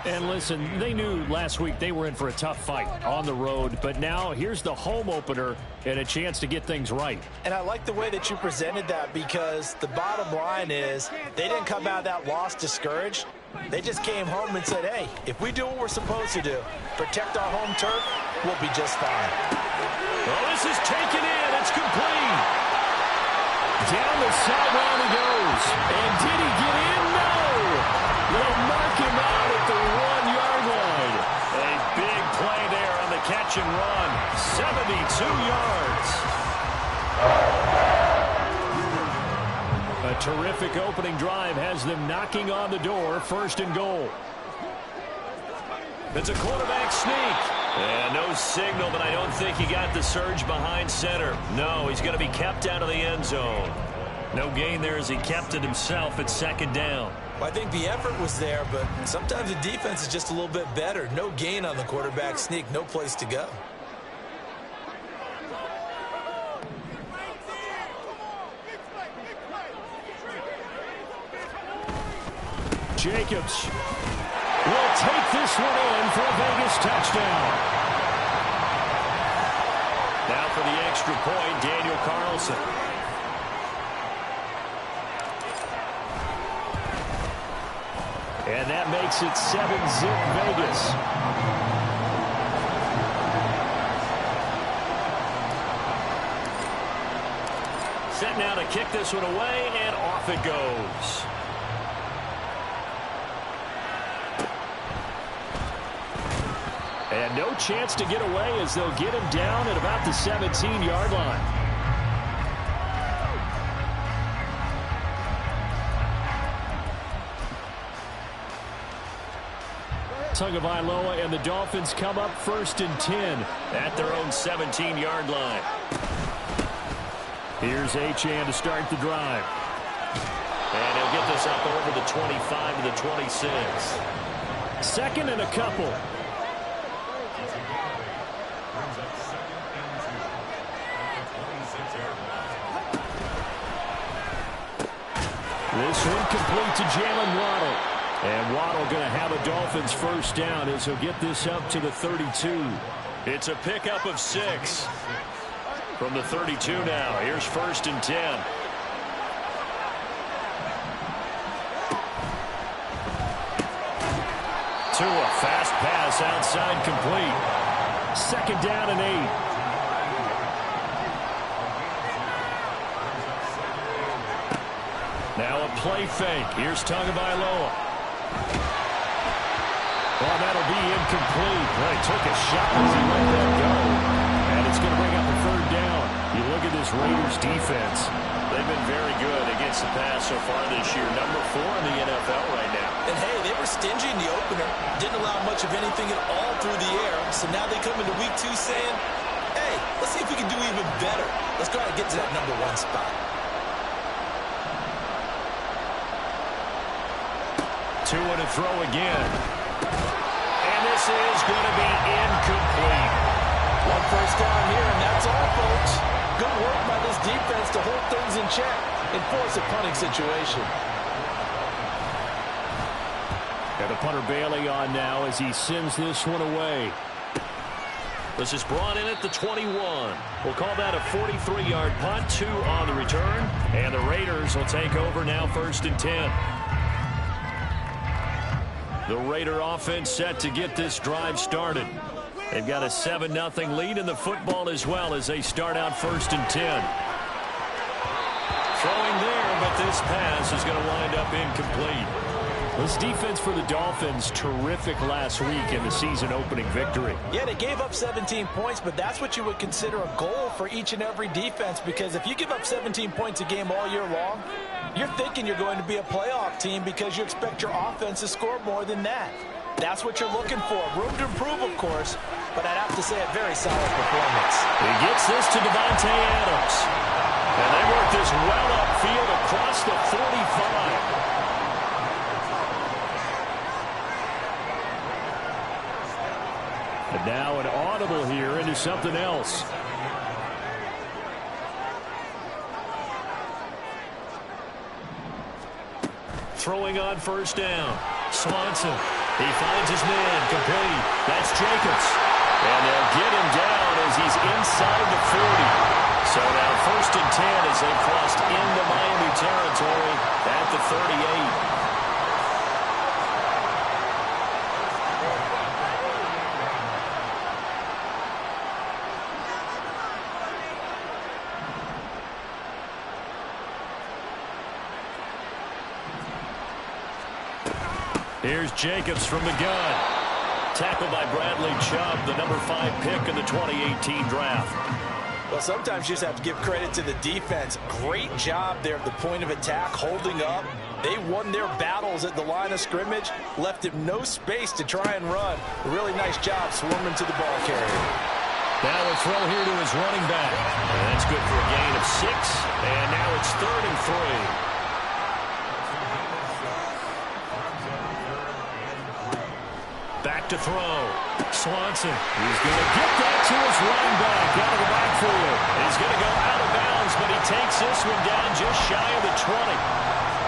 And listen, they knew last week they were in for a tough fight on the road, but now here's the home opener and a chance to get things right. And I like the way that you presented that, because the bottom line is they didn't come out of that loss discouraged. They just came home and said, hey, if we do what we're supposed to do, protect our home turf, we'll be just fine. Well, this is taken in. It's complete. Down the sideline he goes. And did he get in? No. They'll mark him out at the 1-yard line. A big play there on the catch and run. 72 yards. A terrific opening drive has them knocking on the door. First and goal. It's a quarterback sneak. And no signal, but I don't think he got the surge behind center. No, he's going to be kept out of the end zone. No gain there as he kept it himself at second down. Well, I think the effort was there, but sometimes the defense is just a little bit better. No gain on the quarterback sneak, no place to go. Jacobs will take this one in for a Vegas touchdown. Now for the extra point, Daniel Carlson. And that makes it 7-zip Vegas. Set now to kick this one away, and off it goes. And no chance to get away as they'll get him down at about the 17-yard line. Tagovailoa and the Dolphins come up first and 10 at their own 17-yard line. Here's Achane to start the drive. And he'll get this up over the 25 to the 26. Second and a couple. This one complete to Jalen Waddle. And Waddle going to have a Dolphins first down as he'll get this up to the 32. It's a pickup of 6. From the 32 now. Here's first and 10. To a fast pass outside complete. Second down and 8. Now a play fake. Here's Tagovailoa. Well, that'll be incomplete. Well, he took a shot as he let that go. And it's going to bring up a third down. You look at this Raiders defense. They've been very good against the pass so far this year. Number 4 in the NFL right now. And, hey, they were stingy in the opener. Didn't allow much of anything at all through the air. So now they come into week 2 saying, hey, let's see if we can do even better. Let's try to get to that number 1 spot. Two and a throw again. And this is going to be incomplete. 1 first down here, and that's all, folks. Good work by this defense to hold things in check and force a punting situation. And the punter Bailey on now as he sends this one away. This is brought in at the 21. We'll call that a 43-yard punt, 2 on the return. And the Raiders will take over now first and 10. The Raider offense set to get this drive started. They've got a 7-0 lead in the football as well as they start out first and 10. Throwing there, but this pass is going to wind up incomplete. This defense for the Dolphins, terrific last week in the season-opening victory. Yeah, they gave up 17 points, but that's what you would consider a goal for each and every defense, because if you give up 17 points a game all year long, you're thinking you're going to be a playoff team because you expect your offense to score more than that. That's what you're looking for. Room to improve, of course, but I'd have to say a very solid performance. He gets this to Devontae Adams. And they work this well upfield across the 45. And now an audible here into something else. Throwing on first down. Swanson. He finds his man, complete. That's Jacobs. And they'll get him down as he's inside the 40. So now 1st and 10 as they've crossed into Miami territory at the 38. Here's Jacobs from the gun. Tackled by Bradley Chubb, the number 5 pick in the 2018 draft. Well, sometimes you just have to give credit to the defense. Great job there at the point of attack, holding up. They won their battles at the line of scrimmage, left him no space to try and run. A really nice job swarming to the ball carrier. Now a throw here to his running back. And that's good for a gain of 6. And now it's 3rd and 3. Back to throw. Swanson. He's going to get that to his running back out of the backfield. He's going to go out of bounds, but he takes this one down just shy of the 20.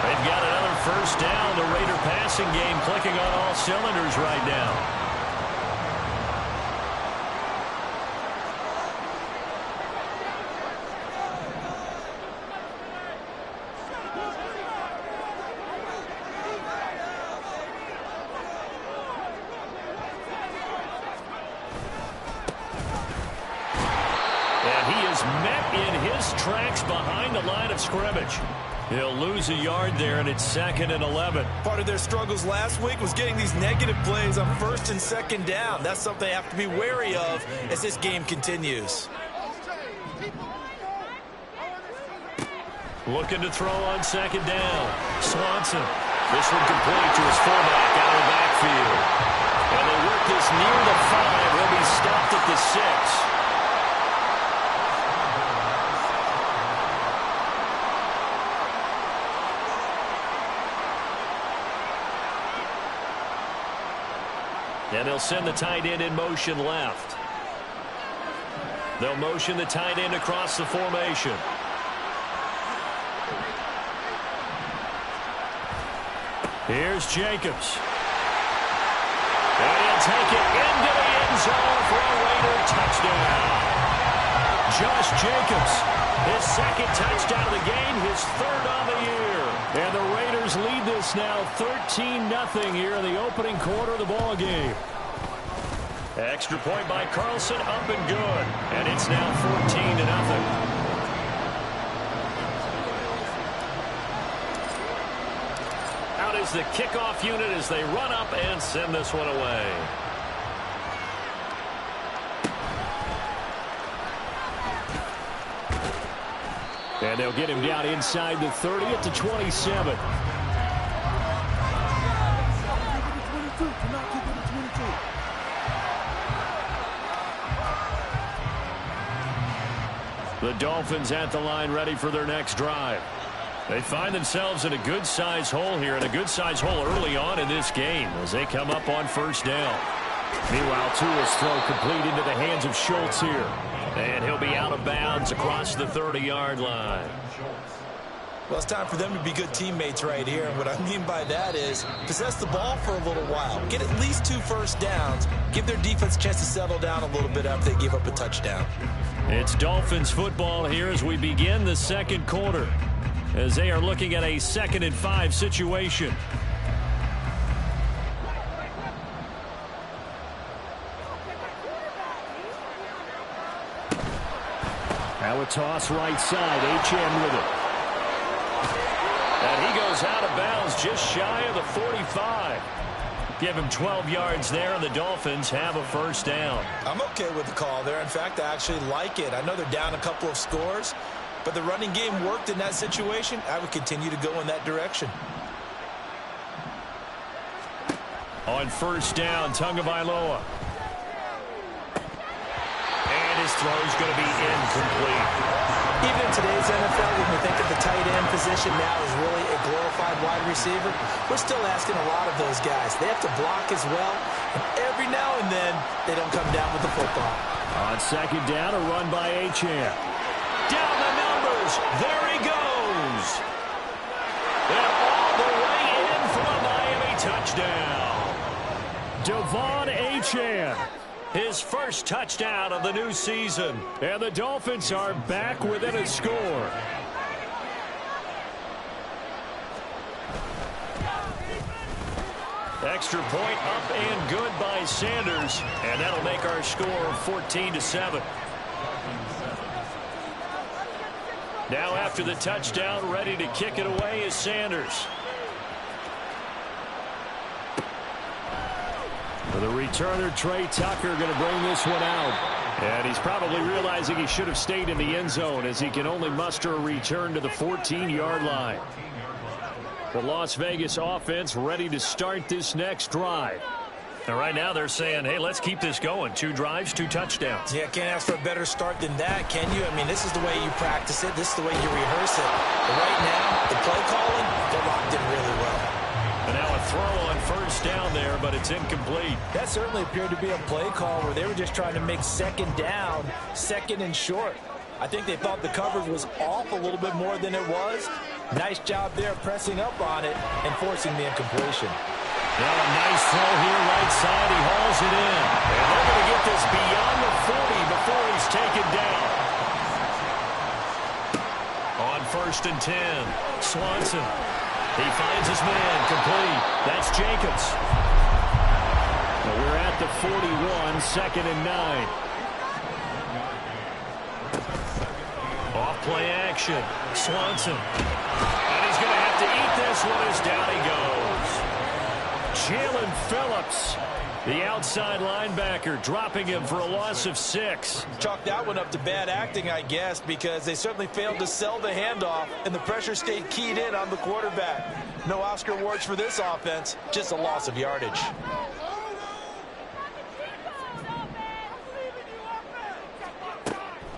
They've got another 1st down. The Raider passing game clicking on all cylinders right now. Met in his tracks behind the line of scrimmage. He'll lose a yard there, and it's 2nd and 11. Part of their struggles last week was getting these negative plays on 1st and 2nd down. That's something they have to be wary of as this game continues. Looking to throw on 2nd down. Swanson. This one complete to his fullback out of the backfield. And they work this near the 5. He'll be stopped at the 6. And they'll send the tight end in motion left. They'll motion the tight end across the formation. Here's Jacobs. And he'll take it into the end zone for a Raider touchdown. Josh Jacobs, his 2nd touchdown of the game, his 3rd on the year. And the Raiders lead this now 13-0 here in the opening quarter of the ball game. Extra point by Carlson, up and good. And it's now 14-0. Out is the kickoff unit as they run up and send this one away. And they'll get him down inside the 30 at the 27. The Dolphins at the line ready for their next drive. They find themselves in a good-sized hole here, and a good-sized hole early on in this game as they come up on 1st down. Meanwhile, Tua's throw complete into the hands of Schultz here. And he'll be out of bounds across the 30-yard line. Well, it's time for them to be good teammates right here. And what I mean by that is possess the ball for a little while. Get at least 2 first downs. Give their defense a chance to settle down a little bit after they give up a touchdown. It's Dolphins football here as we begin the 2nd quarter, as they are looking at a 2nd and 5 situation. Now a toss right side. H.M. with it. And he goes out of bounds just shy of the 45. Give him 12 yards there, and the Dolphins have a 1st down. I'm okay with the call there. In fact, I actually like it. I know they're down a couple of scores, but the running game worked in that situation. I would continue to go in that direction. On 1st down, Tagovailoa. And his throw is going to be incomplete. Even in today's NFL, when we think of the tight end position now as really a glorified wide receiver, we're still asking a lot of those guys. They have to block as well, and every now and then they don't come down with the football. On 2nd down, a run by H.M. Down the numbers. There he goes. And all the way in for a Miami touchdown. touchdown. Devon Achane, his first touchdown of the new season. And the Dolphins are back within a score. Extra point up and good by Sanders. And that'll make our score 14-7. Now after the touchdown, ready to kick it away is Sanders. For the returner, Trey Tucker going to bring this one out. And he's probably realizing he should have stayed in the end zone as he can only muster a return to the 14-yard line. The Las Vegas offense ready to start this next drive. And right now they're saying, hey, let's keep this going. 2 drives, 2 touchdowns. Yeah, can't ask for a better start than that, can you? I mean, this is the way you practice it. This is the way you rehearse it. But right now, the play calling, they're locked in really well. And now a throw on first down there, but it's incomplete. That certainly appeared to be a play call where they were just trying to make second down, second and short. I think they thought the coverage was off a little bit more than it was. Nice job there pressing up on it and forcing the incompletion. Now a nice throw here right side. He hauls it in. And they're going to get this beyond the 40 before he's taken down. On 1st and 10, Swanson. He finds his man, complete. That's Jacobs. Well, we're at the 41, 2nd and 9. Off play action, Swanson. And he's going to have to eat this one as down he goes. Jalen Phillips, the outside linebacker, dropping him for a loss of 6. Chalk that one up to bad acting, I guess, because they certainly failed to sell the handoff, and the pressure stayed keyed in on the quarterback. No Oscar awards for this offense, just a loss of yardage.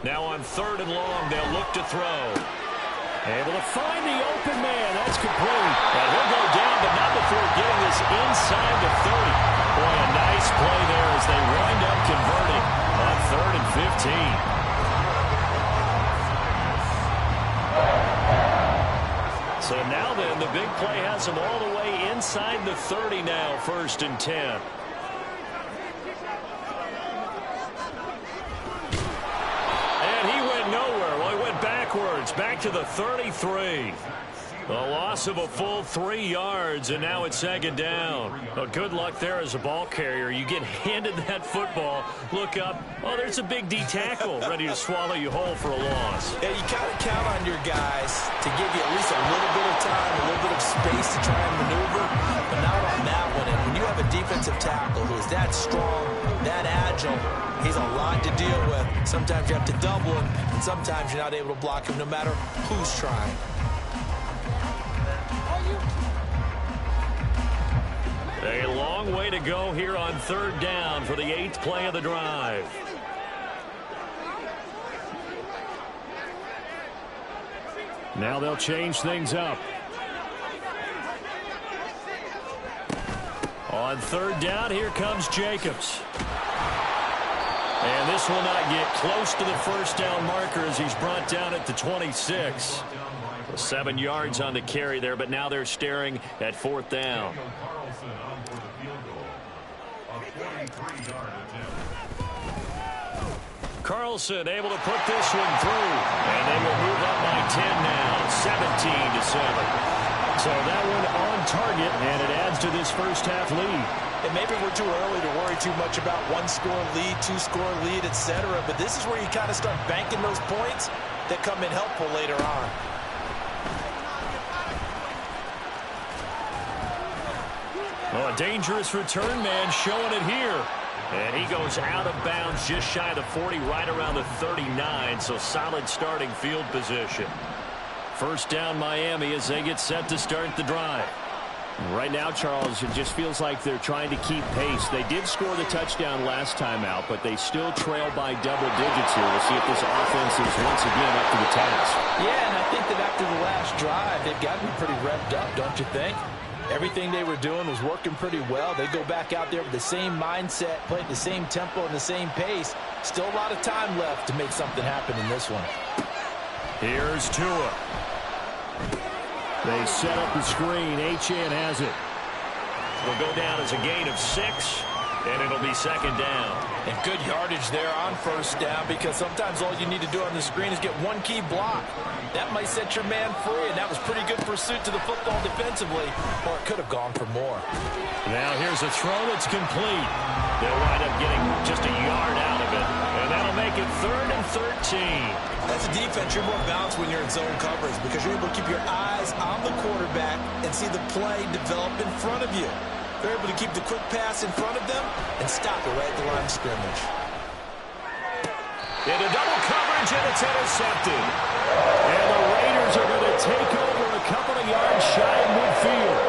Now on 3rd and long, they'll look to throw. Able to find the open man. That's complete. And he'll go down, but not before getting this inside the 30. Boy, a nice play there as they wind up converting on 3rd and 15. So now then, the big play has them all the way inside the 30 now, 1st and 10. Back to the 33. A loss of a full 3 yards, and now it's 2nd down. Well, good luck there as a ball carrier. You get handed that football, look up, oh, there's a big D tackle ready to swallow you whole for a loss. Yeah, you kind of count on your guys to give you at least a little bit of time, a little bit of space to try and maneuver, but not on that one. And when you have a defensive tackle who is that strong, that agile, he's a lot to deal with. Sometimes you have to double him, and sometimes you're not able to block him no matter who's trying. A long way to go here on 3rd down for the 8th play of the drive. Now they'll change things up. On 3rd down, here comes Jacobs. And this will not get close to the first down marker as he's brought down at the 26. 7 yards on the carry there, but now they're staring at 4th down. Carlson able to put this one through, and they will move up by 10 now, 17-7. So that one on target, and it adds to this first half lead. And maybe we're too early to worry too much about 1-score lead, 2-score lead, etc. But this is where you kind of start banking those points that come in helpful later on. Oh, a dangerous return man showing it here. And he goes out of bounds just shy of the 40, right around the 39. So solid starting field position. First down Miami as they get set to start the drive. Right now, Charles, it just feels like they're trying to keep pace. They did score the touchdown last time out, but they still trail by double digits here. We'll see if this offense is once again up to the task. Yeah, and I think that after the last drive, they've got to be pretty revved up, don't you think? Everything they were doing was working pretty well. They go back out there with the same mindset, play at the same tempo and the same pace. Still a lot of time left to make something happen in this one. Here's Tua. They set up the screen. Achane has it. will go down as a gain of 6, and it'll be second down. And good yardage there on first down, because sometimes all you need to do on the screen is get one key block. That might set your man free, and that was pretty good pursuit to the football defensively, or it could have gone for more. Now here's a throw that's complete. They'll wind up getting just a yard out of it, and that'll make it 3rd and 13. As a defense, you're more balanced when you're in zone coverage because you're able to keep your eyes on the quarterback and see the play develop in front of you. They're able to keep the quick pass in front of them and stop it right at the line of scrimmage. Into double coverage, and it's intercepted. And the Raiders are going to take over a couple of yards shy of midfield.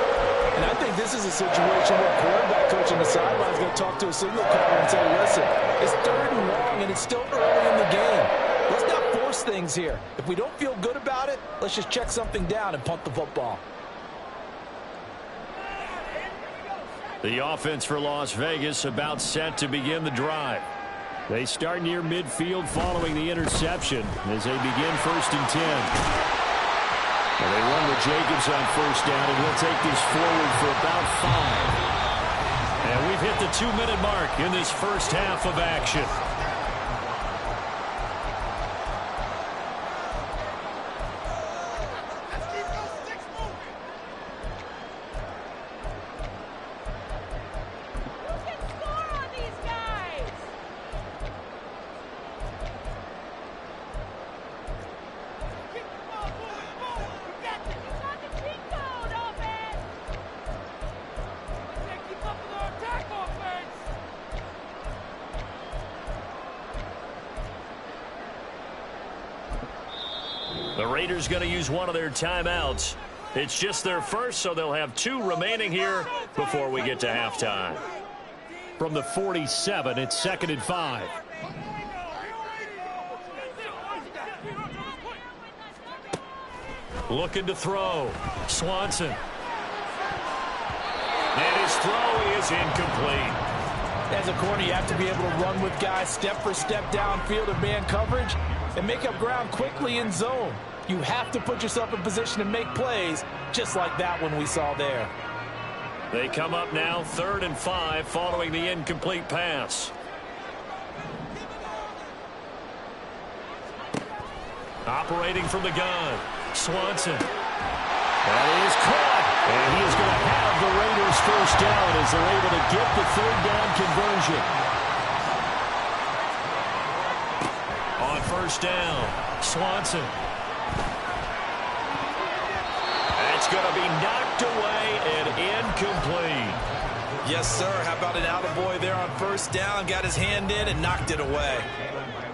And I think this is a situation where quarterback coach on the sideline is going to talk to a signal caller and say, listen, it's 3rd and long, and it's still early in the game. Let's not force things here. If we don't feel good about it, let's just check something down and punt the football. The offense for Las Vegas about set to begin the drive. They start near midfield following the interception as they begin 1st and 10. Well, they run with Jacobs on first down, and he'll take this forward for about 5. And we've hit the 2-minute mark in this first half of action. The Raiders going to use one of their timeouts. It's just their first, so they'll have 2 remaining here before we get to halftime. From the 47, it's 2nd and 5. Looking to throw. Swanson. And his throw is incomplete. As a corner, you have to be able to run with guys step for step downfield in man coverage and make up ground quickly in zone. You have to put yourself in position to make plays, just like that one we saw there. They come up now 3rd and 5 following the incomplete pass. Operating from the gun, Swanson. That is caught. And he is going to have the Raiders first down as they're able to get the 3rd down conversion. On first down, Swanson. That's going to be knocked away and incomplete. Yes, sir. How about an attaboy there on first down? Got his hand in and knocked it away.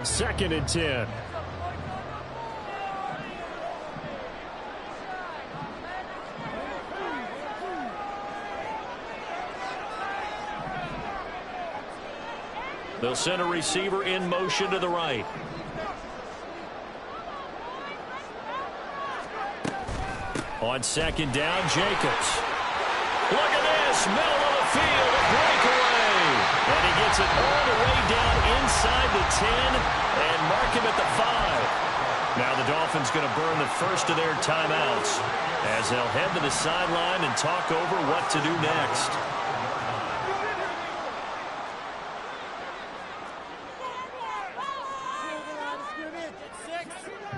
2nd and 10. They'll send a receiver in motion to the right. On 2nd down, Jacobs. Look at this, middle of the field, a breakaway. And he gets it all the way down inside the 10 and mark him at the 5. Now the Dolphins going to burn the first of their timeouts as they'll head to the sideline and talk over what to do next.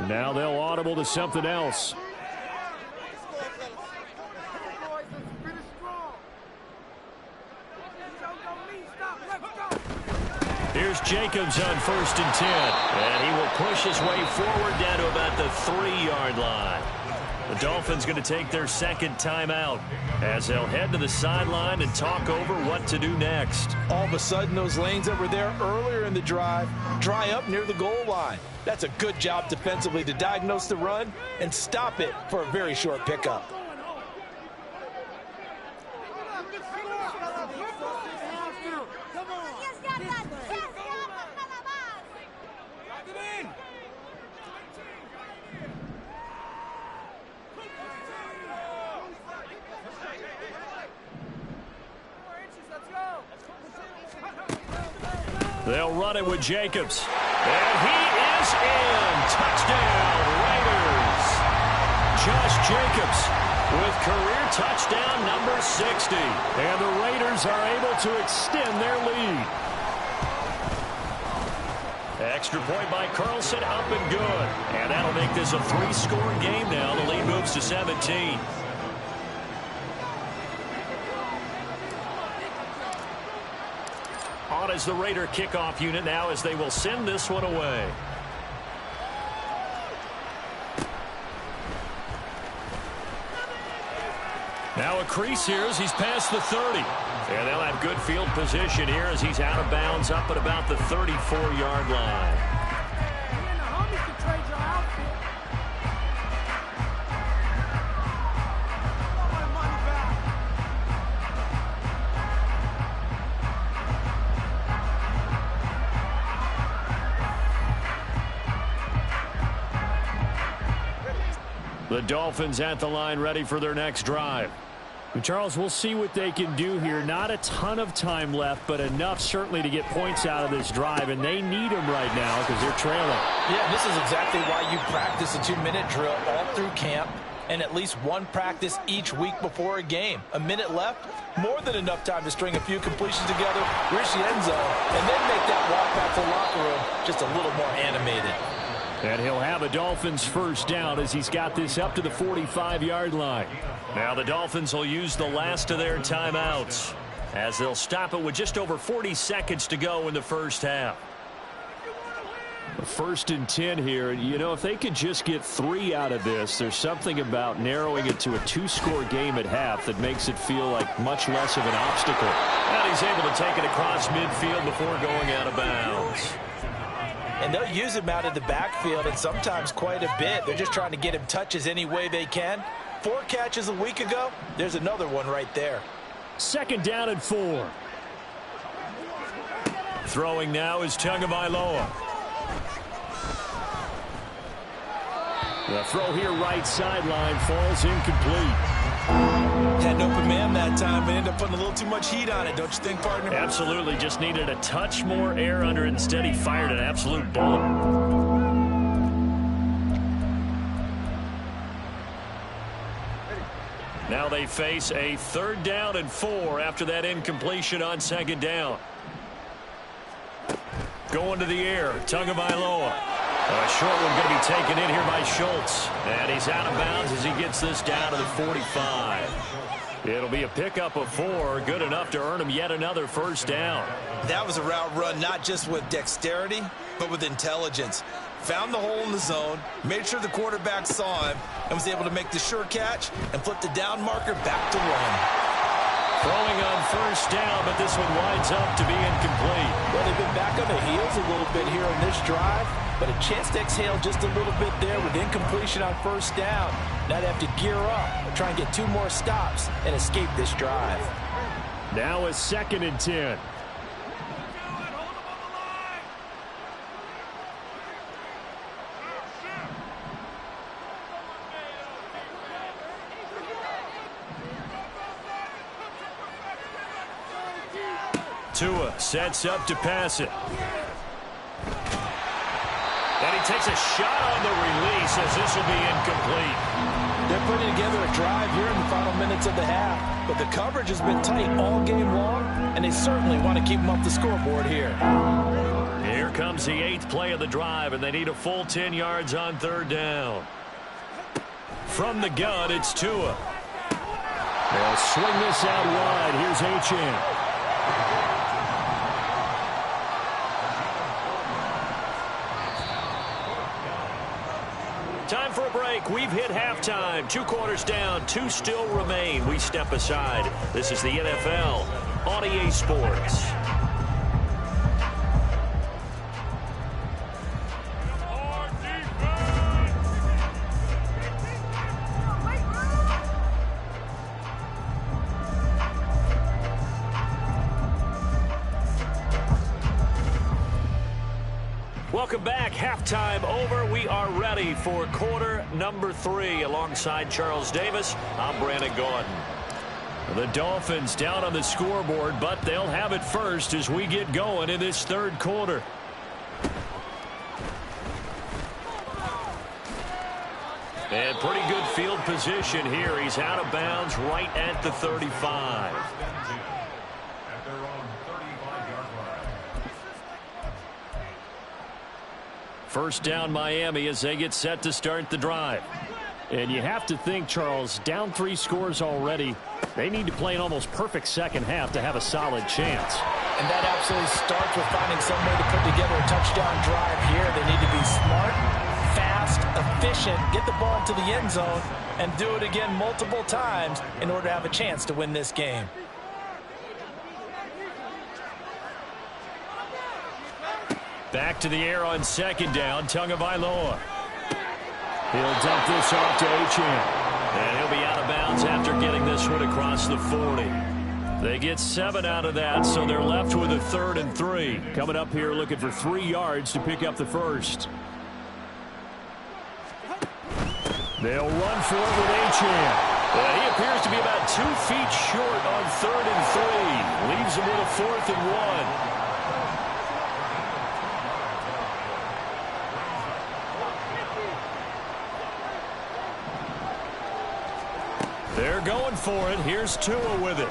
Now they'll audible to something else. Here's Jacobs on 1st and 10. And he will push his way forward down to about the 3-yard line. The Dolphins going to take their 2nd timeout as they'll head to the sideline and talk over what to do next. All of a sudden, those lanes that were there earlier in the drive dry up near the goal line. That's a good job defensively to diagnose the run and stop it for a very short pickup. They'll run it with Jacobs. And he is in. Touchdown, Raiders. Josh Jacobs with career touchdown number 60. And the Raiders are able to extend their lead. Extra point by Carlson, up and good. And that'll make this a 3-score game now. The lead moves to 17. On as the Raider kickoff unit now as they will send this one away. Now a crease here as he's past the 30. And they'll have good field position here as he's out of bounds up at about the 34-yard line. The Dolphins at the line ready for their next drive. Charles, we'll see what they can do here. Not a ton of time left, but enough certainly to get points out of this drive, and they need them right now because they're trailing. Yeah, this is exactly why you practice a 2-minute drill all through camp and at least one practice each week before a game. A minute left, more than enough time to string a few completions together, reach the end zone, and then make that walk back to the locker room just a little more animated. And he'll have a Dolphins first down as he's got this up to the 45-yard line. Now the Dolphins will use the last of their timeouts as they'll stop it with just over 40 seconds to go in the first half. 1st and 10 here. You know, if they could just get 3 out of this, there's something about narrowing it to a 2-score game at half that makes it feel like much less of an obstacle. And he's able to take it across midfield before going out of bounds. And they'll use him out of the backfield, and sometimes quite a bit. They're just trying to get him touches any way they can. 4 catches a week ago. There's another one right there. 2nd down and 4. Throwing now is Tagovailoa. The throw here right sideline falls incomplete. Had an open man that time, but ended up putting a little too much heat on it, don't you think, partner? Absolutely. Just needed a touch more air under it. Instead, he fired an absolute bullet. Now they face a 3rd down and 4 after that incompletion on 2nd down. Going to the air, Tagovailoa. A short one going to be taken in here by Schultz. And he's out of bounds as he gets this down to the 45. It'll be a pickup of 4, good enough to earn him yet another first down. That was a route run not just with dexterity, but with intelligence. Found the hole in the zone, made sure the quarterback saw him, and was able to make the sure catch and flip the down marker back to 1. Throwing on first down, but this one winds up to be incomplete. Well, they've been back on the heels a little bit here in this drive, but a chance to exhale just a little bit there with incompletion on first down. Now they have to gear up, try and get 2 more stops, and escape this drive. Now a 2nd and 10. Tua sets up to pass it. And he takes a shot on the release as this will be incomplete. They're putting together a drive here in the final minutes of the half, but the coverage has been tight all game long, and they certainly want to keep them off the scoreboard here. Here comes the 8th play of the drive, and they need a full 10 yards on 3rd down. From the gun, it's Tua. They'll swing this out wide. Here's Achane. Time for a break. We've hit halftime. 2 quarters down. 2 still remain. We step aside. This is the NFL on EA Sports. Welcome back. Halftime over. We are ready for quarter number 3. Alongside Charles Davis, I'm Brandon Gaudin. The Dolphins down on the scoreboard, but they'll have it first as we get going in this 3rd quarter. And pretty good field position here. He's out of bounds right at the 35. First down Miami as they get set to start the drive. And you have to think, Charles, down 3 scores already. They need to play an almost perfect second half to have a solid chance. And that absolutely starts with finding some way to put together a touchdown drive here. They need to be smart, fast, efficient, get the ball to the end zone, and do it again multiple times in order to have a chance to win this game. Back to the air on second down, Tagovailoa. He'll dump this off to Achane. And he'll be out of bounds after getting this one across the 40. They get 7 out of that, so they're left with a 3rd and 3. Coming up here looking for 3 yards to pick up the first. They'll run for it with Achane. He appears to be about 2 feet short on 3rd and 3. Leaves him with a 4th and 1. They're going for it. Here's Tua with it.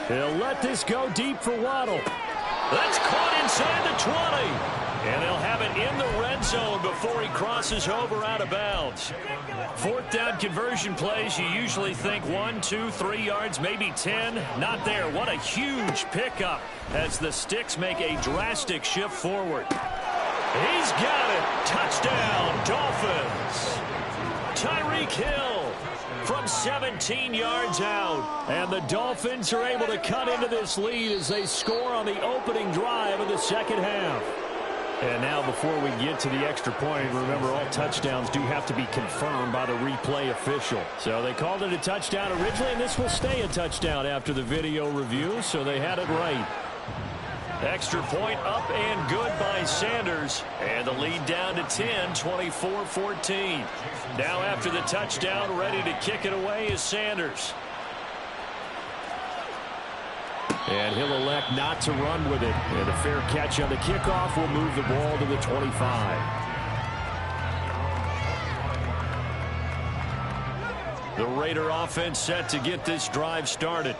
He'll let this go deep for Waddle. That's caught inside the 20. And they'll have it in the red zone before he crosses over out of bounds. 4th down conversion plays, you usually think 1, 2, 3 yards, maybe 10. Not there. What a huge pickup as the Sticks make a drastic shift forward. He's got it. Touchdown, Dolphins. Tyreek Hill from 17 yards out. And the Dolphins are able to cut into this lead as they score on the opening drive of the second half. And now before we get to the extra point, remember all touchdowns do have to be confirmed by the replay official. So they called it a touchdown originally, and this will stay a touchdown after the video review, so they had it right. Extra point up and good by Sanders. And the lead down to 10, 24-14. Now after the touchdown, ready to kick it away is Sanders. And he'll elect not to run with it. And a fair catch on the kickoff will move the ball to the 25. The Raider offense set to get this drive started.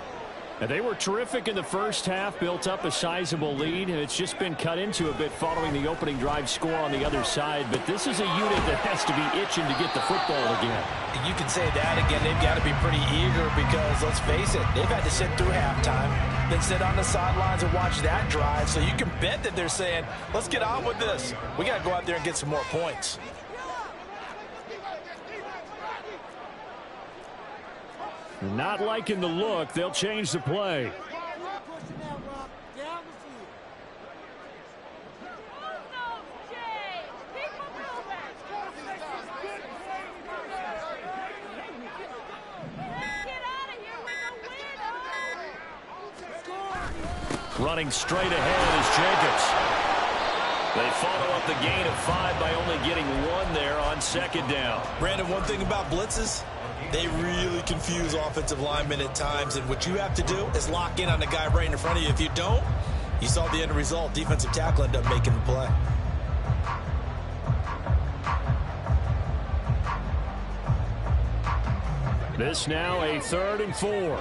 And they were terrific in the first half, built up a sizable lead, and it's just been cut into a bit following the opening drive score on the other side. But this is a unit that has to be itching to get the football again. You can say that again. They've got to be pretty eager because, let's face it, they've had to sit through halftime, then sit on the sidelines and watch that drive. So you can bet that they're saying, let's get on with this. We got to go out there and get some more points. Not liking the look. They'll change the play. Running straight ahead is Jacobs. They follow up the gain of 5 by only getting 1 there on second down. Brandon, one thing about blitzes, they really confuse offensive linemen at times, and what you have to do is lock in on the guy right in front of you. If you don't, you saw the end result. Defensive tackle ended up making the play. This now a 3rd and 4.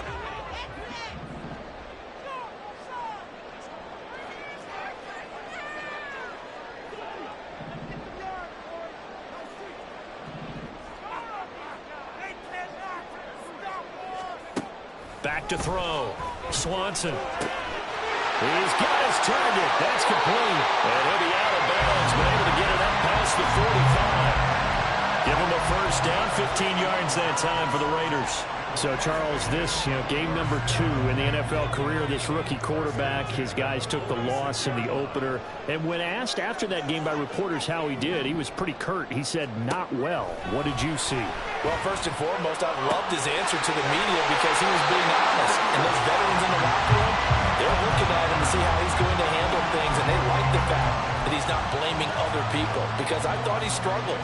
Back to throw. Swanson. He's got his target. That's complete. And he'll be out of bounds, but able to get it up past the 45. Give him a first down, 15 yards that time for the Raiders. So, Charles, this, game number 2 in the NFL career, this rookie quarterback, his guys took the loss in the opener. And when asked after that game by reporters how he did, he was pretty curt. He said, not well. What did you see? Well, first and foremost, I loved his answer to the media because he was being honest. And those veterans in the locker room, they're looking at him to see how he's going to handle things. And they like the fact that he's not blaming other people because I thought he struggled.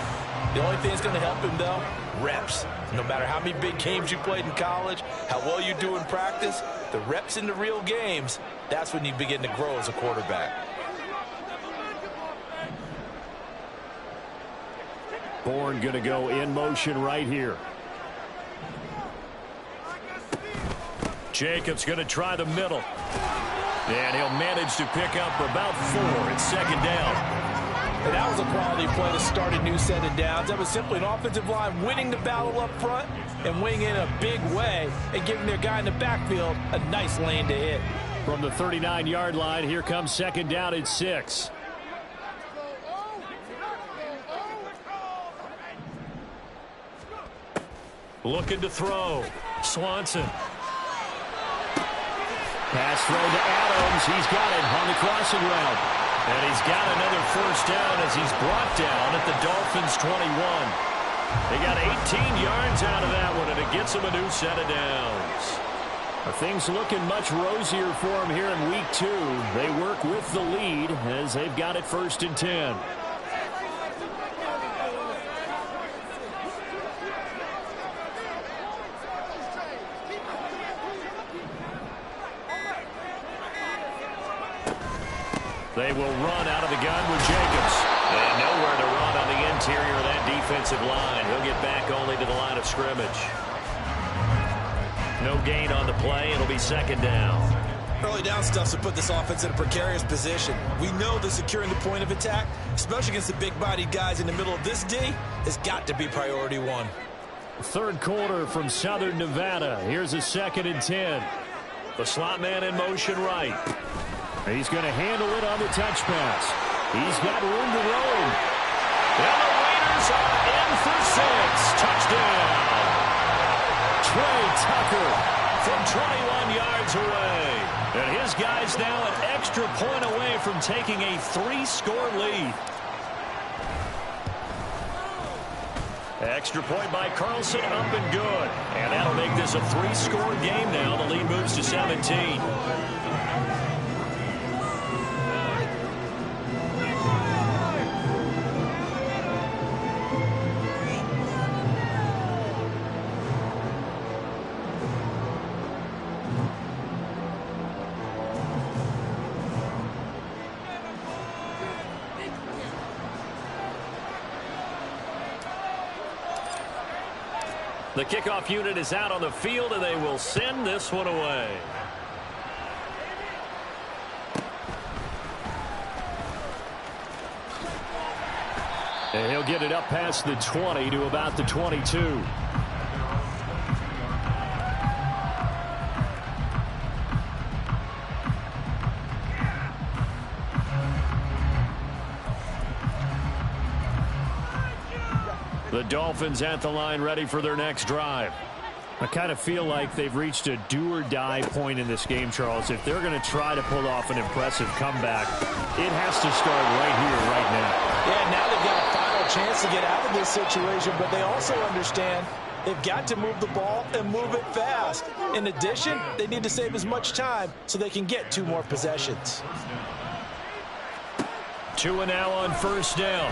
The only thing that's going to help him, though, reps. No matter how many big games you played in college, how well you do in practice, the reps in the real games, that's when you begin to grow as a quarterback. Bourne going to go in motion right here. Jacobs going to try the middle. And he'll manage to pick up about 4. It's second down. And that was a quality play to start a new set of downs. That was simply an offensive line winning the battle up front and winning in a big way and giving their guy in the backfield a nice lane to hit. From the 39-yard line, here comes second down at 6. Looking to throw. Swanson. Pass throw to Adams. He's got it on the crossing route. And he's got another first down as he's brought down at the Dolphins' 21. They got 18 yards out of that one, and it gets them a new set of downs. Things looking much rosier for them here in week 2. They work with the lead as they've got it 1st and 10. They will run out of the gun with Jacobs. And nowhere to run on the interior of that defensive line. He'll get back only to the line of scrimmage. No gain on the play. It'll be second down. Early down stuff to put this offense in a precarious position. We know that securing the point of attack, especially against the big-bodied guys in the middle of this D, has got to be priority 1. Third quarter from Southern Nevada. Here's a 2nd and 10. The slot man in motion right. He's going to handle it on the touch pass. He's got room to roam. And the Raiders are in for 6. Touchdown. Trey Tucker from 21 yards away. And his guy's now an extra point away from taking a 3-score lead. Extra point by Carlson, up and good. And that'll make this a 3-score game now. The lead moves to 17. The kickoff unit is out on the field, and they will send this one away. And he'll get it up past the 20 to about the 22. The Dolphins at the line, ready for their next drive. I kind of feel like they've reached a do-or-die point in this game, Charles. If they're going to try to pull off an impressive comeback, it has to start right here, right now. Yeah, now they've got a final chance to get out of this situation, but they also understand they've got to move the ball and move it fast. In addition, they need to save as much time so they can get 2 more possessions. 2 and now on first down.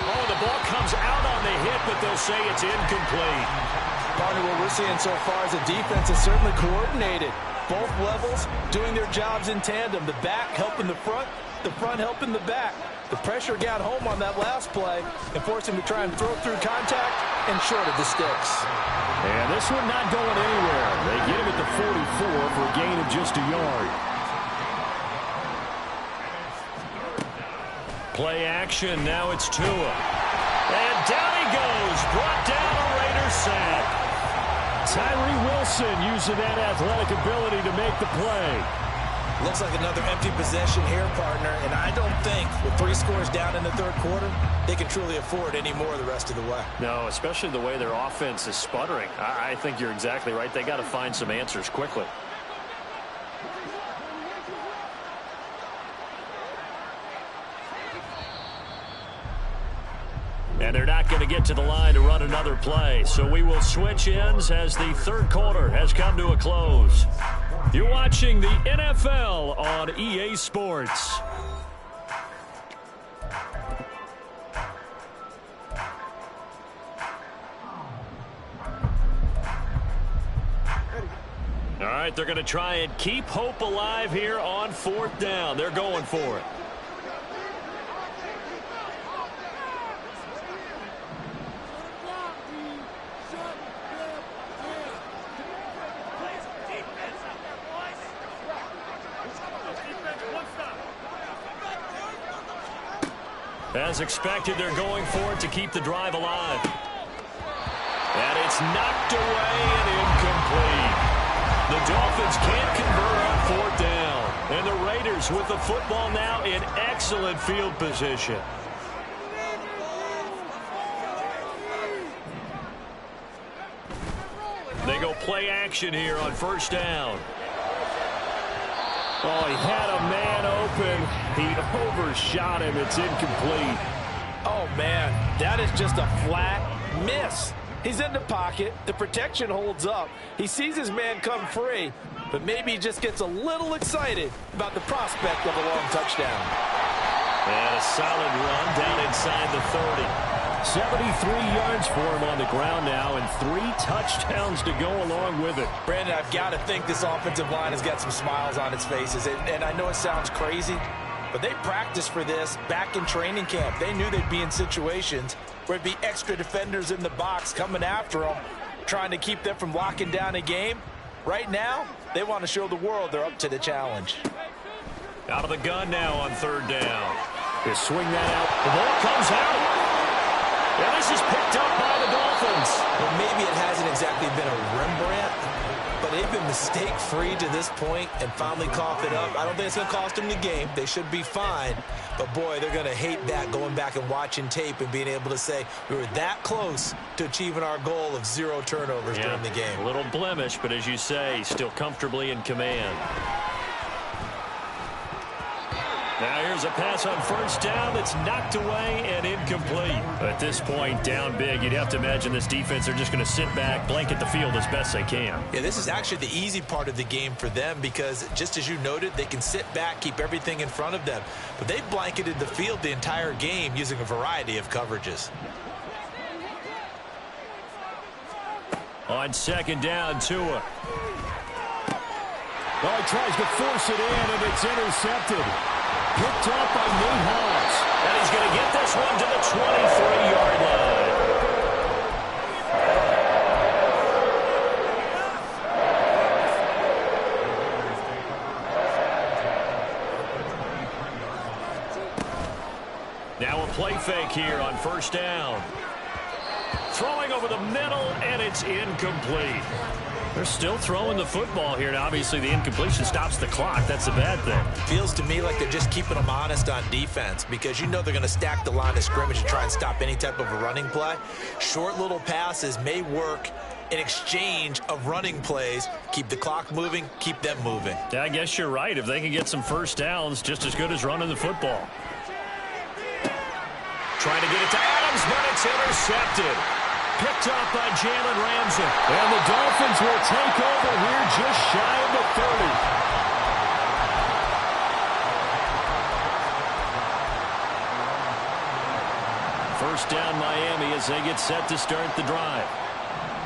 Oh, the ball comes out on the hit, but they'll say it's incomplete. Partner, what we're seeing so far is the defense is certainly coordinated. Both levels doing their jobs in tandem. The back helping the front helping the back. The pressure got home on that last play and forced him to try and throw through contact and short of the sticks. And this one not going anywhere. They get him at the 44 for a gain of just a yard. Play action, now it's Tua. And down he goes, brought down a Raiders sack. Tyree Wilson using that athletic ability to make the play. Looks like another empty possession here, partner, and I don't think with 3 scores down in the third quarter, they can truly afford any more the rest of the way. No, especially the way their offense is sputtering. I think you're exactly right. They got to find some answers quickly. And they're not going to get to the line to run another play. So we will switch ends as the third quarter has come to a close. You're watching the NFL on EA Sports. All right, they're going to try and keep hope alive here on fourth down. They're going for it. As expected, they're going for it to keep the drive alive. And it's knocked away and incomplete. The Dolphins can't convert on 4th down. And the Raiders with the football now in excellent field position. They go play action here on 1st down. Oh, he had a man open. He overshot him. It's incomplete. Oh, man, that is just a flat miss. He's in the pocket. The protection holds up. He sees his man come free, but maybe he just gets a little excited about the prospect of a long touchdown. And a solid run down inside the 30. 73 yards for him on the ground now, and 3 touchdowns to go along with it. Brandon, I've got to think this offensive line has got some smiles on its faces. And I know it sounds crazy, but they practiced for this back in training camp. They knew they'd be in situations where it'd be extra defenders in the box coming after them, trying to keep them from locking down a game. Right now, they want to show the world they're up to the challenge. Out of the gun now on 3rd down. They swing that out. The ball comes out. And this is picked up by the Dolphins. Well, maybe it hasn't exactly been a Rembrandt, but they've been mistake-free to this point and finally cough it up. I don't think it's going to cost them the game. They should be fine. But, boy, they're going to hate that, going back and watching tape and being able to say we were that close to achieving our goal of 0 turnovers during the game. A little blemish, but as you say, still comfortably in command. Now here's a pass on 1st down that's knocked away and incomplete. At this point, down big, you'd have to imagine this defense are just going to sit back, blanket the field as best they can. Yeah, this is actually the easy part of the game for them because, just as you noted, they can sit back, keep everything in front of them. But they've blanketed the field the entire game using a variety of coverages. On 2nd down, Tua. Well, he tries to force it in, and it's intercepted. Picked up by Nate Hobbs. And he's going to get this one to the 23-yard line. Now a play fake here on 1st down. Throwing over the middle, and it's incomplete. They're still throwing the football here. Now, obviously, the incompletion stops the clock. That's a bad thing. Feels to me like they're just keeping them honest on defense because you know they're going to stack the line of scrimmage and try and stop any type of a running play. Short little passes may work in exchange of running plays. Keep the clock moving, keep them moving. Yeah, I guess you're right. If they can get some 1st downs, just as good as running the football. Trying to get it to Adams, but it's intercepted. Picked up by Jalen Ramsey. And the Dolphins will take over here just shy of the 30. 1st down Miami as they get set to start the drive.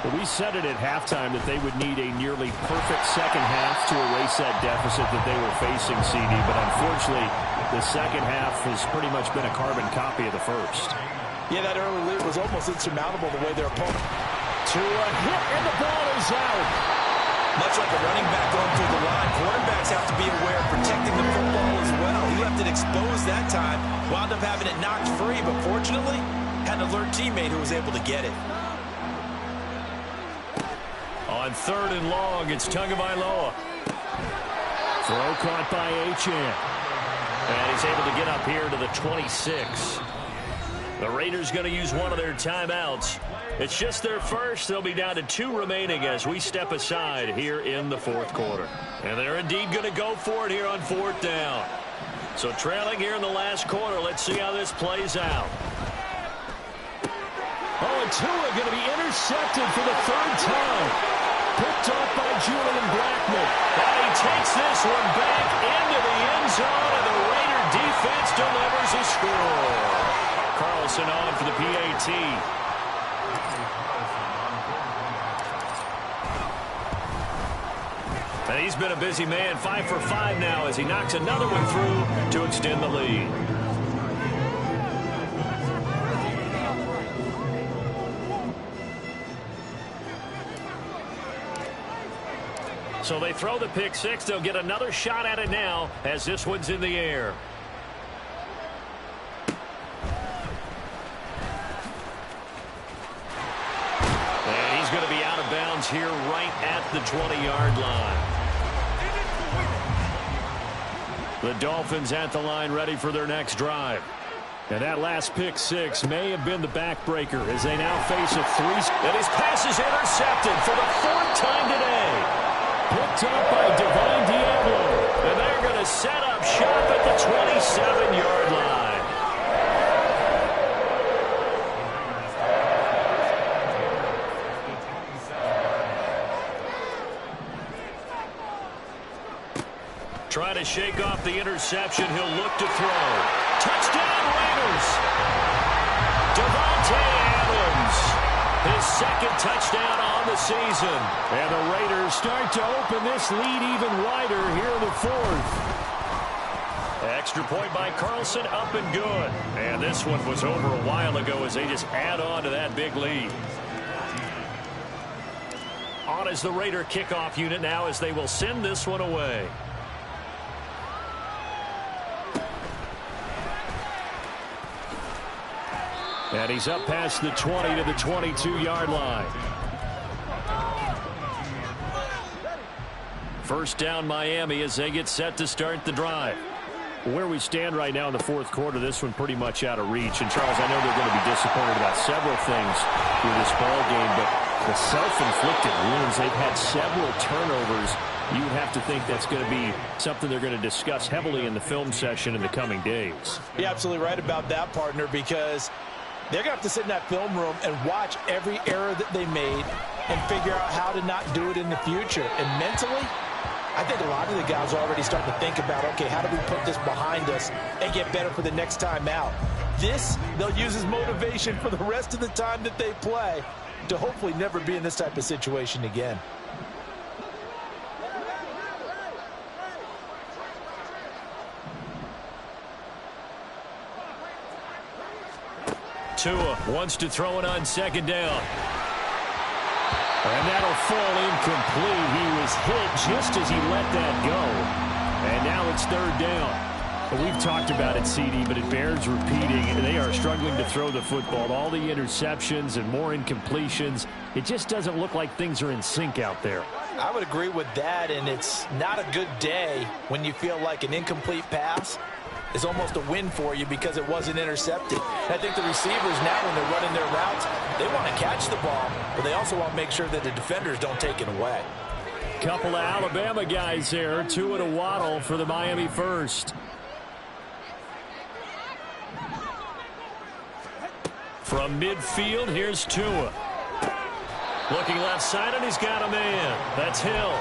Well, we said it at halftime that they would need a nearly perfect second half to erase that deficit that they were facing, CD. But unfortunately, the second half has pretty much been a carbon copy of the first. Yeah, that early lead was almost insurmountable the way their opponent. To a hit, and the ball is out. Much like a running back going through the line, quarterbacks have to be aware of protecting the football as well. He left it exposed that time, wound up having it knocked free, but fortunately, had an alert teammate who was able to get it. On 3rd and long, it's Tagovailoa. Throw caught by Achane. And he's able to get up here to the 26. The Raiders going to use one of their timeouts. It's just their first. They'll be down to 2 remaining as we step aside here in the 4th quarter. And they're indeed going to go for it here on 4th down. So trailing here in the last quarter. Let's see how this plays out. Oh, and Tua going to be intercepted for the 3rd time. Picked up by Julian Blackmon. And he takes this one back into the end zone, and the Raider defense delivers a score. Carlson on for the PAT. And he's been a busy man, 5 for 5 now as he knocks another one through to extend the lead. So they throw the pick 6. They'll get another shot at it now as this one's in the air. downs here right at the 20-yard line. The Dolphins at the line ready for their next drive. And that last pick six may have been the backbreaker as they now face a and his pass is intercepted for the fourth time today. Picked up by Divine Diablo. And they're going to set up shop at the 27-yard line. Trying to shake off the interception. He'll look to throw. Touchdown, Raiders! Devontae Adams, his second touchdown on the season. And the Raiders start to open this lead even wider here in the fourth. Extra point by Carlson, up and good. And this one was over a while ago as they just add on to that big lead. On is the Raider kickoff unit now as they will send this one away. And he's up past the 20 to the 22-yard line. First down Miami as they get set to start the drive. Where we stand right now in the fourth quarter, this one pretty much out of reach. And, Charles, I know they're going to be disappointed about several things through this ball game, but the self-inflicted wounds, they've had several turnovers. You would have to think that's going to be something they're going to discuss heavily in the film session in the coming days. You're absolutely right about that, partner, because they're going to have to sit in that film room and watch every error that they made and figure out how to not do it in the future. And mentally, I think a lot of the guys are already starting to think about, okay, how do we put this behind us and get better for the next time out? This, they'll use as motivation for the rest of the time that they play to hopefully never be in this type of situation again. Tua wants to throw it on second down. And that'll fall incomplete. He was hit just as he let that go. And now it's third down. We've talked about it, CD, but it bears repeating. They are struggling to throw the football. All the interceptions and more incompletions. It just doesn't look like things are in sync out there. I would agree with that, and it's not a good day when you feel like an incomplete pass is almost a win for you because it wasn't intercepted. And I think the receivers now, when they're running their routes, they want to catch the ball, but they also want to make sure that the defenders don't take it away. Couple of Alabama guys there. Tua to Waddle for the Miami first. From midfield, here's Tua. Looking left side, and he's got a man. That's Hill.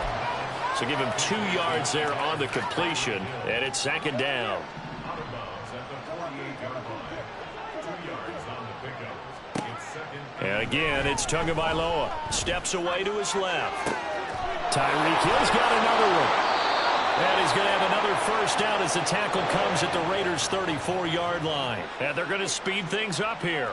So give him 2 yards there on the completion, and it's second down. And again, it's Tagovailoa. Steps away to his left. Tyreek Hill's got another one. And he's going to have another first down as the tackle comes at the Raiders' 34-yard line. And they're going to speed things up here.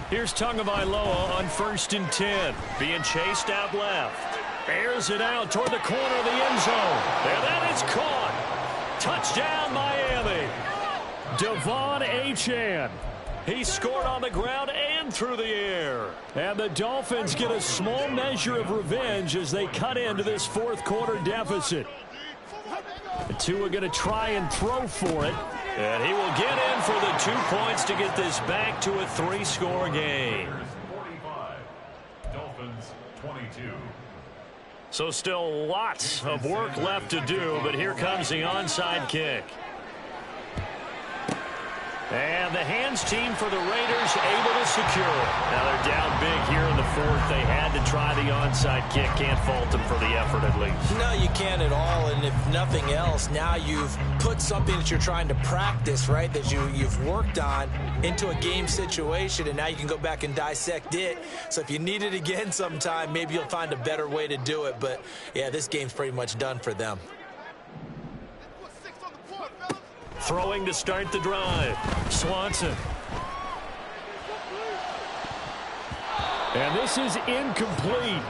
Here's Tagovailoa on 1st and 10. Being chased out left. Airs it out toward the corner of the end zone. And that is caught. Touchdown, Miami. Devon Achane. He scored on the ground and through the air. And the Dolphins get a small measure of revenge as they cut into this fourth quarter deficit. The Tua going to try and throw for it. And he will get in for the 2 points to get this back to a 3-score game. 45, Dolphins 22. So still lots of work left to do, but here comes the onside kick. And the hands team for the Raiders able to secure it. Now they're down big here in the fourth. They had to try the onside kick. Can't fault them for the effort at least. No, you can't at all. And if nothing else, now you've put something that you're trying to practice, right, that you've worked on into a game situation, and now you can go back and dissect it. So if you need it again sometime, maybe you'll find a better way to do it. But, yeah, this game's pretty much done for them. Throwing to start the drive. Swanson. And this is incomplete.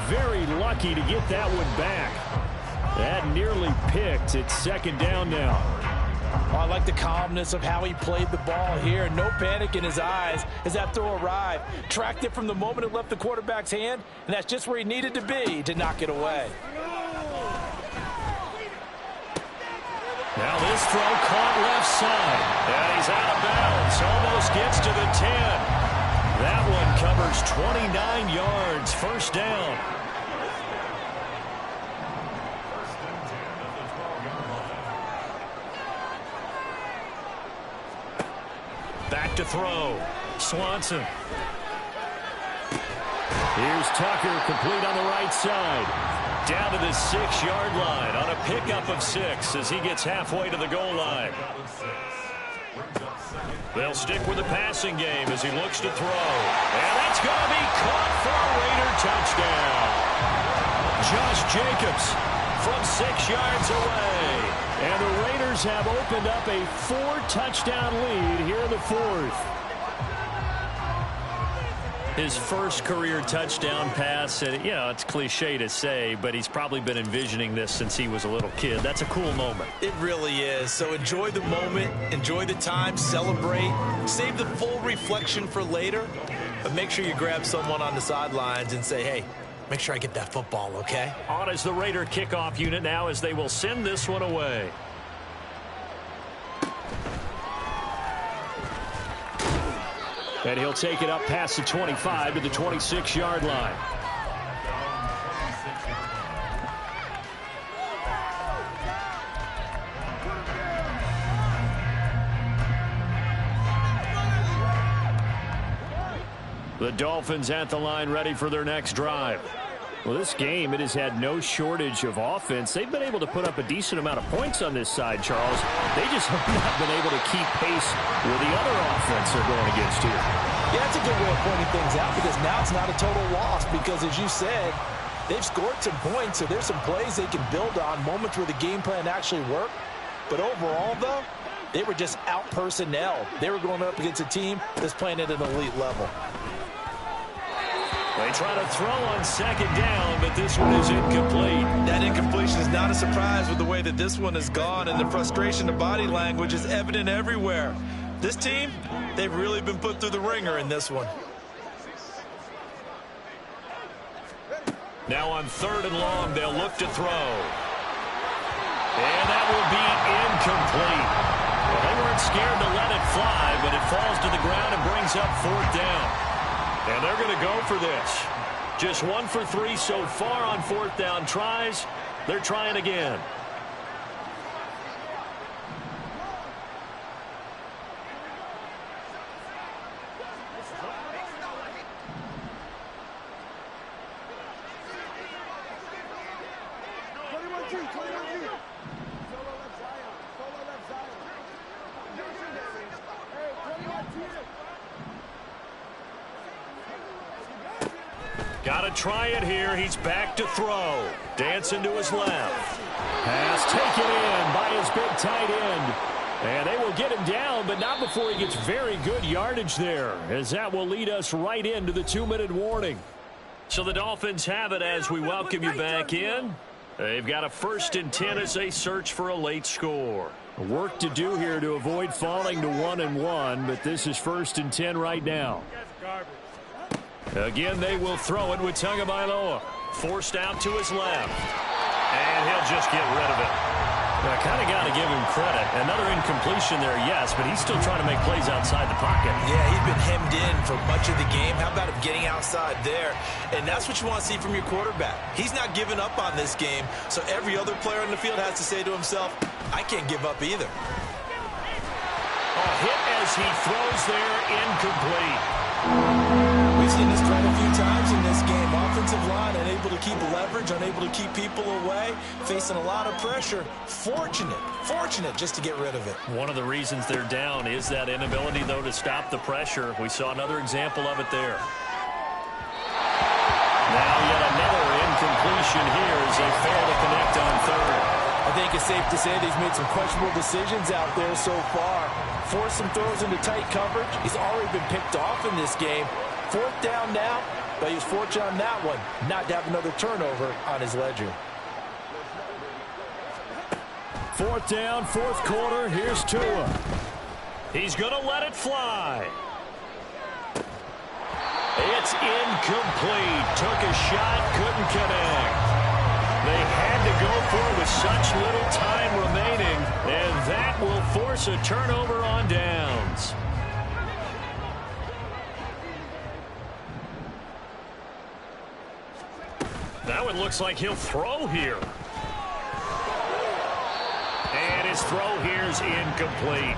Very lucky to get that one back. That nearly picked. It's second down now. Oh, I like the calmness of how he played the ball here. No panic in his eyes as that throw arrived. Tracked it from the moment it left the quarterback's hand, and that's just where he needed to be to knock it away. Now this throw caught left side. And he's out of bounds. Almost gets to the 10. That one covers 29 yards. First down. Back to throw. Swanson. Here's Tucker, complete on the right side. Down to the 6-yard line on a pickup of 6 as he gets halfway to the goal line. They'll stick with the passing game as he looks to throw. And that's going to be caught for a Raider touchdown. Josh Jacobs from 6 yards away. And the Raiders have opened up a 4-touchdown lead here in the fourth. His first career touchdown pass, and you know, it's cliche to say, but he's probably been envisioning this since he was a little kid. That's a cool moment. It really is. So enjoy the moment, enjoy the time, celebrate, save the full reflection for later, but make sure you grab someone on the sidelines and say, hey, make sure I get that football, okay? On is the Raider kickoff unit now as they will send this one away. And he'll take it up past the 25 to the 26-yard line. The Dolphins at the line ready for their next drive. Well, this game, it has had no shortage of offense. They've been able to put up a decent amount of points on this side, Charles. They just have not been able to keep pace with the other offense they're going against here. Yeah, that's a good way of pointing things out because now it's not a total loss because, as you said, they've scored some points, so there's some plays they can build on, moments where the game plan actually worked. But overall, though, they were just out-personnel. They were going up against a team that's playing at an elite level. They try to throw on second down, but this one is incomplete. That incompletion is not a surprise with the way that this one has gone, and the frustration of body language is evident everywhere. This team, they've really been put through the ringer in this one. Now on 3rd and long, they'll look to throw. And that will be incomplete. Well, they weren't scared to let it fly, but it falls to the ground and brings up 4th down. And they're going to go for this. Just 1 for 3 so far on 4th down tries. They're trying again. Got to try it here. He's back to throw. Dancing to his left. Pass taken in by his big tight end. And they will get him down, but not before he gets very good yardage there, as that will lead us right into the 2-minute warning. So the Dolphins have it as we welcome you back in. They've got a 1st and 10 as they search for a late score. Work to do here to avoid falling to 1-1, but this is 1st and 10 right now. Again, they will throw it with Tagovailoa. Forced out to his left. And he'll just get rid of it. I kind of got to give him credit. Another incompletion there, yes, but he's still trying to make plays outside the pocket. Yeah, he's been hemmed in for much of the game. How about him getting outside there? And that's what you want to see from your quarterback. He's not giving up on this game, so every other player on the field has to say to himself, I can't give up either. A hit as he throws there, incomplete. We've seen this quite a few times in this game. Offensive line unable to keep leverage, unable to keep people away, facing a lot of pressure. Fortunate just to get rid of it. One of the reasons they're down is that inability, though, to stop the pressure. We saw another example of it there. Now yet another incompletion here as they fail to connect on 3rd. I think it's safe to say that he's made some questionable decisions out there so far. Forced some throws into tight coverage. He's already been picked off in this game. 4th down now, but he was fortunate on that one not to have another turnover on his ledger. Fourth down, fourth quarter. Here's Tua. He's going to let it fly. It's incomplete. Took a shot, couldn't connect. They had to go for it with such little time remaining, and that will force a turnover on downs. Now it looks like he'll throw here. And his throw here's incomplete.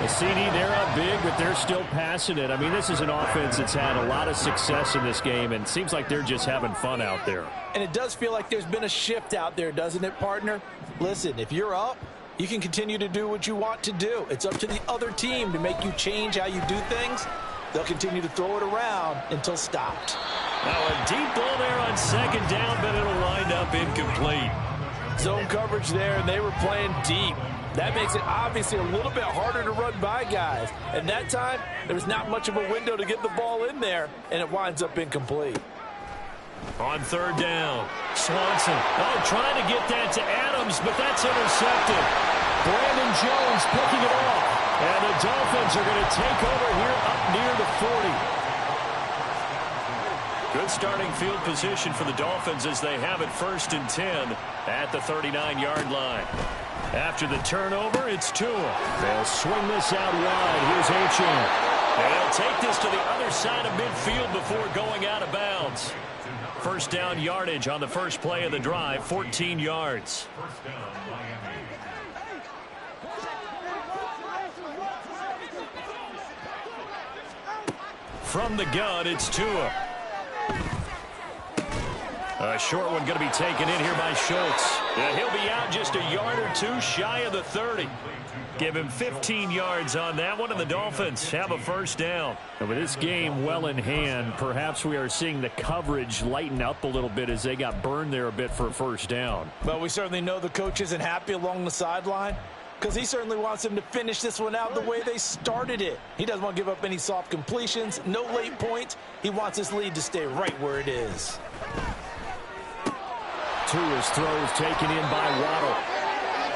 The CD, they're up big, but they're still passing it. I mean, this is an offense that's had a lot of success in this game, and it seems like they're just having fun out there. And it does feel like there's been a shift out there, doesn't it, partner? Listen, if you're up, you can continue to do what you want to do. It's up to the other team to make you change how you do things. They'll continue to throw it around until stopped. Now a deep ball there on second down, but it'll wind up incomplete. Zone coverage there, and they were playing deep. That makes it obviously a little bit harder to run by guys. And that time, there was not much of a window to get the ball in there, and it winds up incomplete. On third down, Swanson. Oh, trying to get that to Adams, but that's intercepted. Brandon Jones picking it off. And the Dolphins are going to take over here up near the 40. Good starting field position for the Dolphins as they have it 1st and 10 at the 39-yard line. After the turnover, it's Tua. They'll swing this out wide. Here's Achane. And they'll take this to the other side of midfield before going out of bounds. First down yardage on the first play of the drive, 14 yards. First down, Miami. From the gun, it's Tua. A short one going to be taken in here by Schultz. He'll be out just a yard or two shy of the 30. Give him 15 yards on that one, and the Dolphins have a first down. And with this game well in hand, perhaps we are seeing the coverage lighten up a little bit as they got burned there a bit for a first down. But we certainly know the coach isn't happy along the sideline because he certainly wants them to finish this one out the way they started it. He doesn't want to give up any soft completions, no late points. He wants his lead to stay right where it is. Tua's throws taken in by Waddle.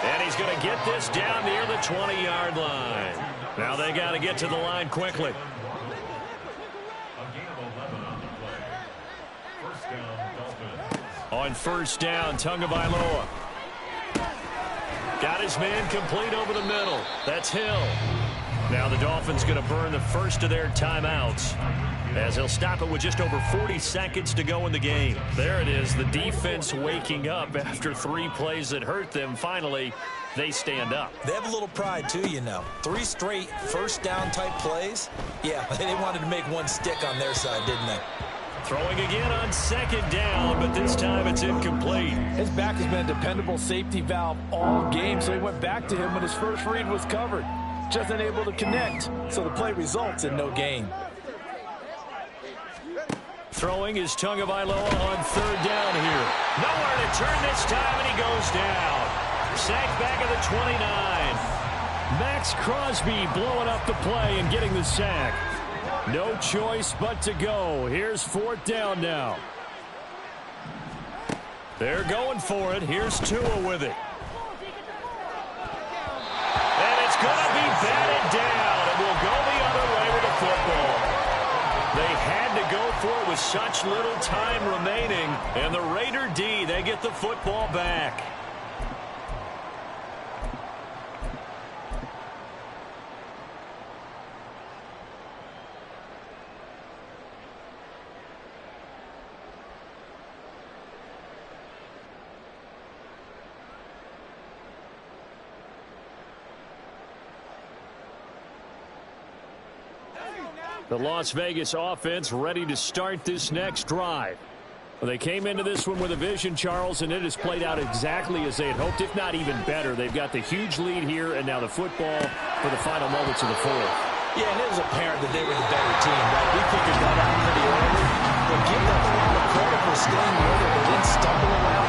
And he's going to get this down near the 20-yard line. Now they got to get to the line quickly. A gain of 11 on the play. First down, Dolphins. On first down, Tagovailoa. Got his man complete over the middle. That's Hill. Now the Dolphins going to burn the first of their timeouts, as they'll stop it with just over 40 seconds to go in the game. There it is, the defense waking up after 3 plays that hurt them. Finally, they stand up. They have a little pride, too, you know. 3 straight first down type plays. Yeah, they wanted to make one stick on their side, didn't they? Throwing again on second down, but this time it's incomplete. His back has been a dependable safety valve all game, so he went back to him when his first read was covered. Just unable to connect, so the play results in no gain. Throwing is Tagovailoa on third down here. Nowhere to turn this time, and he goes down. Sacked back at the 29. Max Crosby blowing up the play and getting the sack. No choice but to go. Here's fourth down now. They're going for it. Here's Tua with it. And it's going to be batted down, and we'll go the other way with the football. They had to go for it with such little time remaining, and the Raider D, they get the football back. The Las Vegas offense ready to start this next drive. Well, they came into this one with a vision, Charles, and it has played out exactly as they had hoped, if not even better. They've got the huge lead here, and now the football for the final moments of the fourth. Yeah, and it was apparent that they were the better team, right? We figured that out pretty early. But give them a lot of credit for staying with it. They didn't stumble around